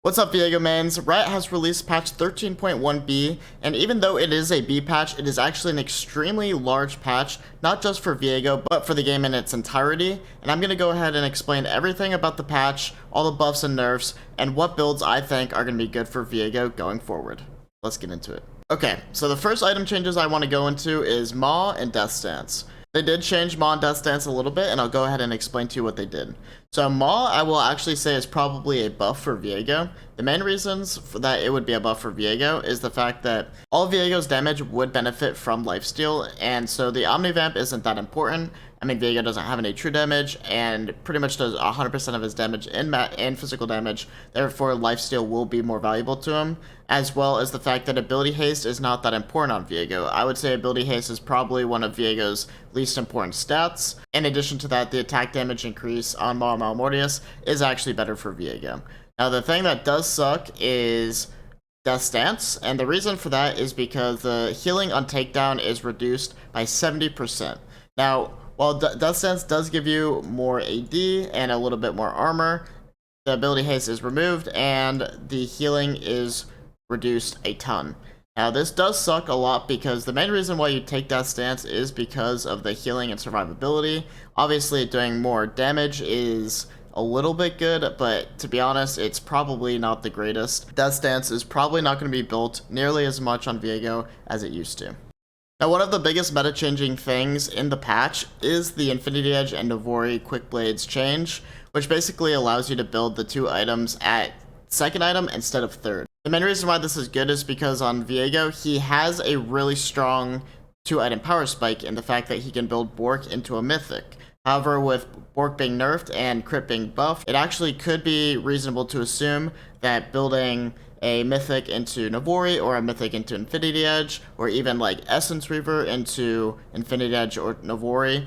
What's up, Viego mains? Riot has released patch 13.1b, and even though it is a B patch, it is actually an extremely large patch, not just for Viego, but for the game in its entirety. And I'm going to go ahead and explain everything about the patch, all the buffs and nerfs, and what builds I think are going to be good for Viego going forward. Let's get into it. Okay, so the first item changes I want to go into is Maw and Death Stance. They did change Maw and Death Stance a little bit, and I'll go ahead and explain to you what they did. So Maw, I will actually say, is probably a buff for Viego. The main reasons for that it would be a buff for Viego is the fact that all Viego's damage would benefit from lifesteal, and so the Omnivamp isn't that important. I mean, Viego doesn't have any true damage, and pretty much does 100% of his damage in physical damage, therefore lifesteal will be more valuable to him, as well as the fact that ability haste is not that important on Viego. I would say ability haste is probably one of Viego's least important stats. In addition to that, the attack damage increase on Maw Malmortius is actually better for Viego. Now, the thing that does suck is Death Stance, and the reason for that is because the healing on takedown is reduced by 70%. Now, while Death Stance does give you more AD and a little bit more armor, the ability haste is removed and the healing is reduced a ton. Now, this does suck a lot because the main reason why you take Death Stance is because of the healing and survivability. Obviously, doing more damage is a little bit good, but to be honest, it's probably not the greatest. Death Stance is probably not going to be built nearly as much on Viego as it used to. Now, one of the biggest meta-changing things in the patch is the Infinity Edge and Navori Quick Blades change, which basically allows you to build the two items at second item instead of third. The main reason why this is good is because on Viego, he has a really strong two-item power spike in the fact that he can build Bork into a Mythic. However, with Bork being nerfed and Crit being buffed, it actually could be reasonable to assume that building a Mythic into Navori or a Mythic into Infinity Edge, or even like Essence Reaver into Infinity Edge or Navori,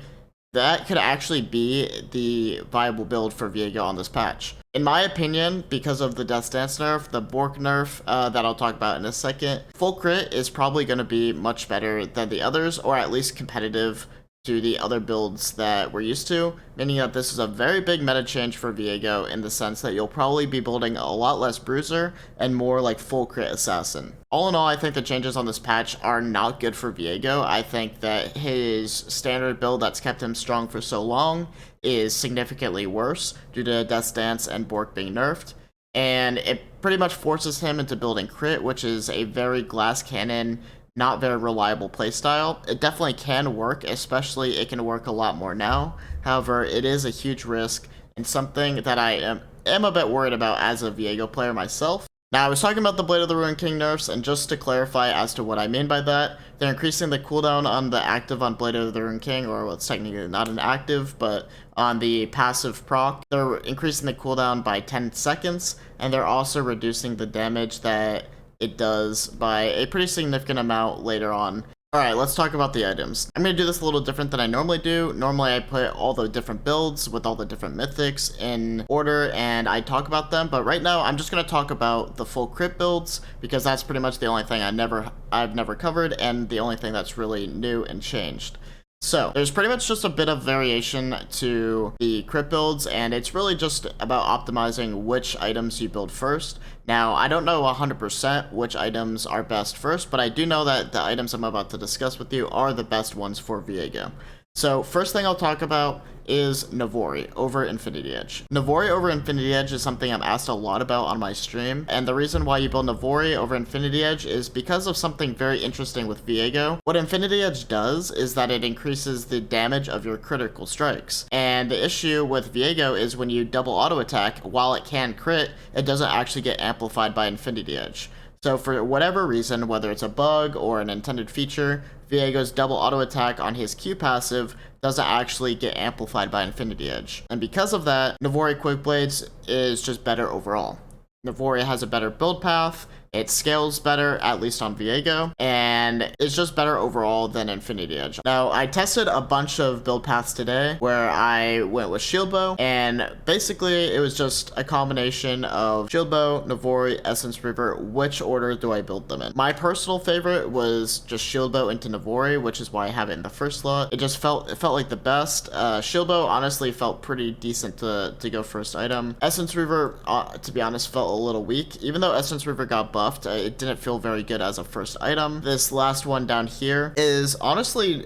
that could actually be the viable build for Viego on this patch. In my opinion, because of the Death Stance nerf, the Bork nerf that I'll talk about in a second, full crit is probably going to be much better than the others, or at least competitive to the other builds that we're used to, meaning that this is a very big meta change for Viego in the sense that you'll probably be building a lot less Bruiser and more like full crit Assassin. All in all, I think the changes on this patch are not good for Viego. I think that his standard build that's kept him strong for so long is significantly worse due to Death Stance and Bork being nerfed, and it pretty much forces him into building crit, which is a very glass cannon, not very reliable playstyle. It definitely can work, especially it can work a lot more now. However, it is a huge risk and something that I am a bit worried about as a Viego player myself. Now, I was talking about the Blade of the Ruined King nerfs, and just to clarify as to what I mean by that, they're increasing the cooldown on the active on Blade of the Ruined King, or well, it's technically not an active, but on the passive proc. They're increasing the cooldown by 10 seconds, and they're also reducing the damage that it does by a pretty significant amount later on. Alright, let's talk about the items. I'm going to do this a little different than I normally do. Normally I put all the different builds with all the different mythics in order and I talk about them, but right now I'm just going to talk about the full crit builds because that's pretty much the only thing I've never covered and the only thing that's really new and changed. So, there's pretty much just a bit of variation to the crit builds, and it's really just about optimizing which items you build first. Now, I don't know 100% which items are best first, but I do know that the items I'm about to discuss with you are the best ones for Viego. So, first thing I'll talk about is Navori over Infinity Edge. Navori over Infinity Edge is something I'm asked a lot about on my stream, and the reason why you build Navori over Infinity Edge is because of something very interesting with Viego. What Infinity Edge does is that it increases the damage of your critical strikes, and the issue with Viego is when you double auto attack, while it can crit, it doesn't actually get amplified by Infinity Edge. So for whatever reason, whether it's a bug or an intended feature, Viego's double auto attack on his Q passive doesn't actually get amplified by Infinity Edge. And because of that, Navori Quick Blades is just better overall. Navori has a better build path, It scales better, at least on Viego, and it's just better overall than Infinity Edge. Now, I tested a bunch of build paths today where I went with Shield Bow, and basically it was just a combination of Shield Bow, Navori, Essence Reaver. Which order do I build them in? My personal favorite was just Shield Bow into Navori, which is why I have it in the first slot. It felt like the best. Shield Bow honestly felt pretty decent to go first item. Essence Reaver, to be honest, felt a little weak. Even though Essence Reaver got buffed, it didn't feel very good as a first item. This last one down here is honestly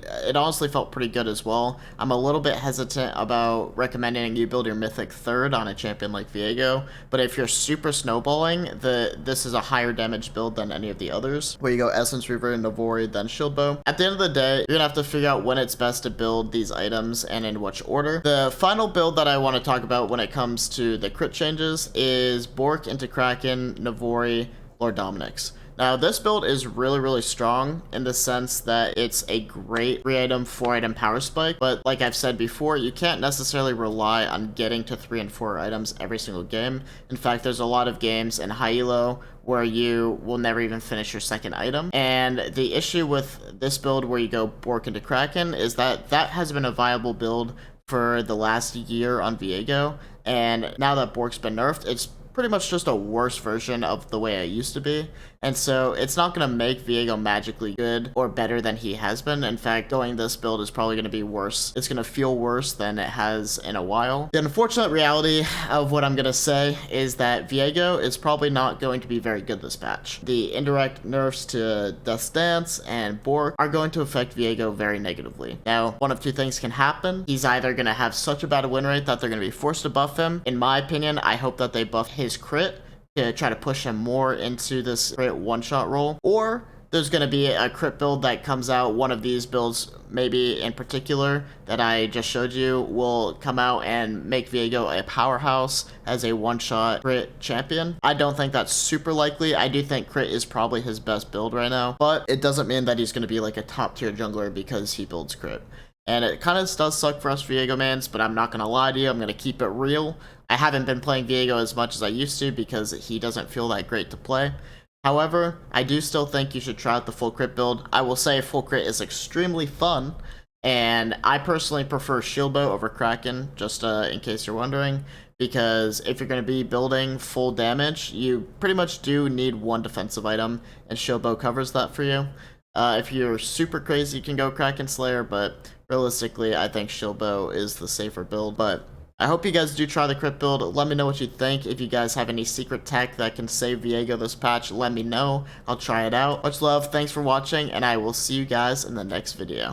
felt pretty good as well. I'm a little bit hesitant about recommending you build your mythic third on a champion like Viego, but if you're super snowballing, this is a higher damage build than any of the others, where you go Essence Reaver, Navori, then Shield Bow. At the end of the day, you're gonna have to figure out when it's best to build these items and in which order. The final build that I want to talk about when it comes to the crit changes is Bork into Kraken, Navori, Lord Dominik's. Now, this build is really strong in the sense that it's a great 3-item, 4-item power spike, but like I've said before, you can't necessarily rely on getting to 3 and 4 items every single game. In fact, there's a lot of games in high elo where you will never even finish your second item, and the issue with this build where you go Bork into Kraken is that has been a viable build for the last year on Viego, and now that Bork's been nerfed, it's pretty much just a worse version of the way it used to be. And so it's not going to make Viego magically good or better than he has been. In fact, going this build is probably going to be worse. It's going to feel worse than it has in a while. The unfortunate reality of what I'm going to say is that Viego is probably not going to be very good this patch. The indirect nerfs to Death's Dance and Bork are going to affect Viego very negatively. Now, one of two things can happen. He's either going to have such a bad win rate that they're going to be forced to buff him. In my opinion, I hope that they buff his crit to try to push him more into this crit one-shot role, or there's going to be a crit build that comes out. One of these builds, maybe in particular, that I just showed you, will come out and make Viego a powerhouse as a one-shot crit champion. I don't think that's super likely. I do think crit is probably his best build right now, but it doesn't mean that he's going to be like a top-tier jungler because he builds crit. And it kind of does suck for us Viego mans, but I'm not going to lie to you. I'm going to keep it real. I haven't been playing Viego as much as I used to because he doesn't feel that great to play. However, I do still think you should try out the full crit build. I will say full crit is extremely fun, and I personally prefer Shield Bow over Kraken, just in case you're wondering, because if you're going to be building full damage, you pretty much do need one defensive item, and Shield Bow covers that for you. If you're super crazy, you can go Kraken Slayer, but realistically, I think Shield Bow is the safer build. But I hope you guys do try the crit build. Let me know what you think. If you guys have any secret tech that can save Viego this patch, let me know. I'll try it out. Much love, thanks for watching, and I will see you guys in the next video.